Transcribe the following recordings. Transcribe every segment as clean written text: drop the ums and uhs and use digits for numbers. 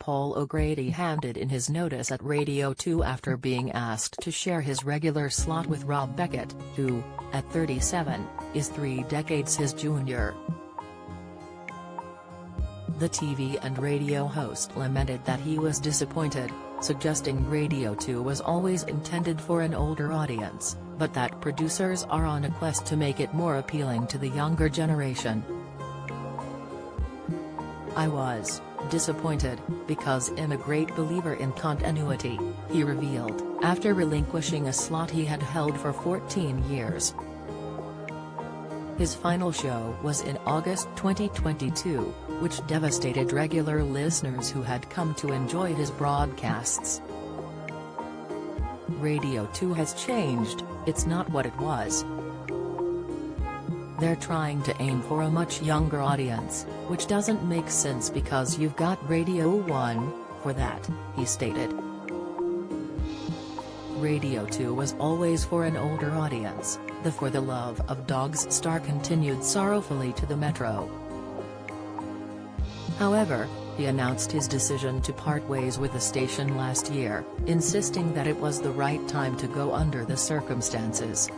Paul O'Grady handed in his notice at Radio 2 after being asked to share his regular slot with Rob Beckett, who, at 37, is 3 decades his junior. The TV and radio host lamented that he was disappointed, suggesting Radio 2 was always intended for an older audience, but that producers are on a quest to make it more appealing to the younger generation. "I was disappointed, because I'm a great believer in continuity," he revealed, after relinquishing a slot he had held for 14 years. His final show was in August 2022, which devastated regular listeners who had come to enjoy his broadcasts. "Radio 2 has changed, it's not what it was. They're trying to aim for a much younger audience, which doesn't make sense because you've got Radio 1 for that," he stated. Radio 2 was always for an older audience, the For the Love of Dogs star continued sorrowfully to the Metro. However, he announced his decision to part ways with the station last year, insisting that it was the right time to go under the circumstances.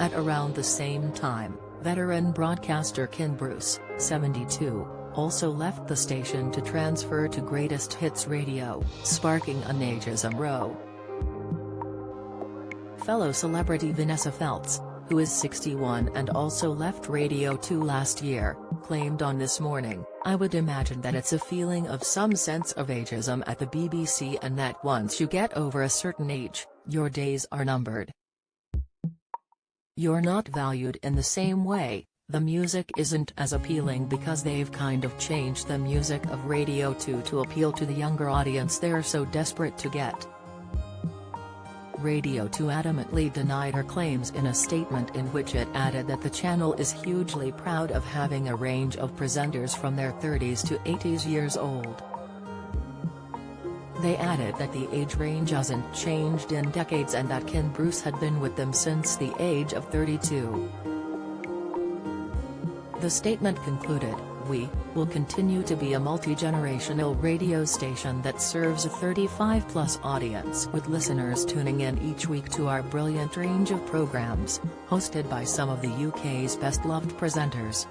At around the same time, veteran broadcaster Ken Bruce, 72, also left the station to transfer to Greatest Hits Radio, sparking an ageism row. Fellow celebrity Vanessa Feltz, who is 61 and also left Radio 2 last year, claimed on This Morning, "I would imagine that it's a feeling of some sense of ageism at the BBC and that once you get over a certain age, your days are numbered. You're not valued in the same way, the music isn't as appealing because they've kind of changed the music of Radio 2 to appeal to the younger audience they're so desperate to get." Radio 2 adamantly denied her claims in a statement in which it added that the channel is hugely proud of having a range of presenters from their 30s to 80s years old. They added that the age range hasn't changed in decades and that Ken Bruce had been with them since the age of 32. The statement concluded, "We will continue to be a multi-generational radio station that serves a 35-plus audience with listeners tuning in each week to our brilliant range of programs, hosted by some of the UK's best-loved presenters."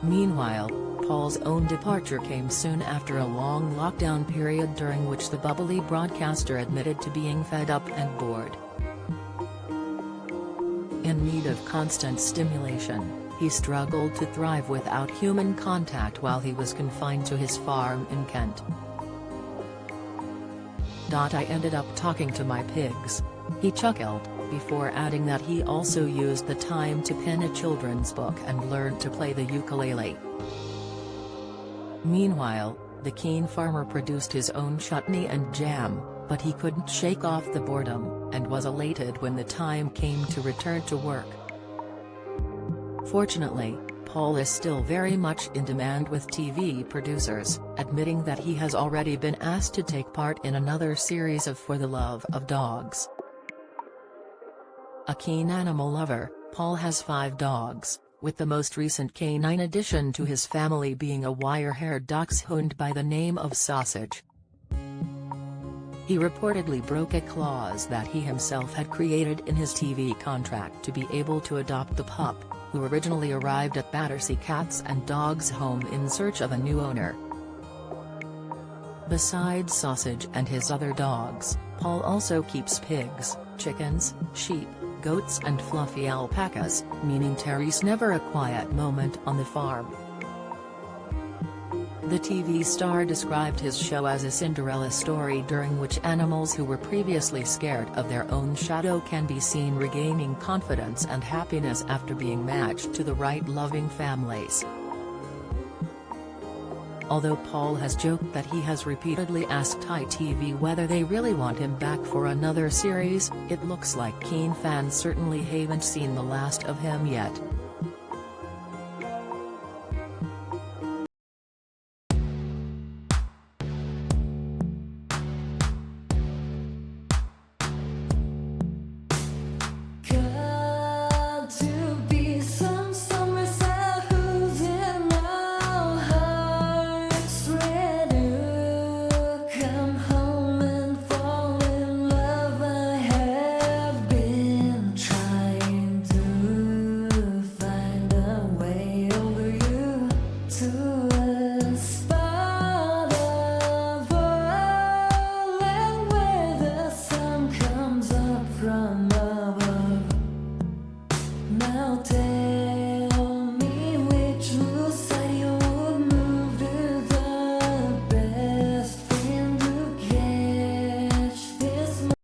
Meanwhile, Paul's own departure came soon after a long lockdown period during which the bubbly broadcaster admitted to being fed up and bored. In need of constant stimulation, he struggled to thrive without human contact while he was confined to his farm in Kent. "I ended up talking to my pigs," he chuckled, before adding that he also used the time to pen a children's book and learned to play the ukulele. Meanwhile, the keen farmer produced his own chutney and jam, but he couldn't shake off the boredom, and was elated when the time came to return to work. Fortunately, Paul is still very much in demand with TV producers, admitting that he has already been asked to take part in another series of For the Love of Dogs. A keen animal lover, Paul has 5 dogs, with the most recent canine addition to his family being a wire-haired dachshund by the name of Sausage. He reportedly broke a clause that he himself had created in his TV contract to be able to adopt the pup, who originally arrived at Battersea Cats and Dogs home in search of a new owner. Besides Sausage and his other dogs, Paul also keeps pigs, chickens, sheep, goats and fluffy alpacas, meaning Terry's never a quiet moment on the farm. The TV star described his show as a Cinderella story during which animals who were previously scared of their own shadow can be seen regaining confidence and happiness after being matched to the right loving families. Although Paul has joked that he has repeatedly asked ITV whether they really want him back for another series, it looks like keen fans certainly haven't seen the last of him yet. I'll tell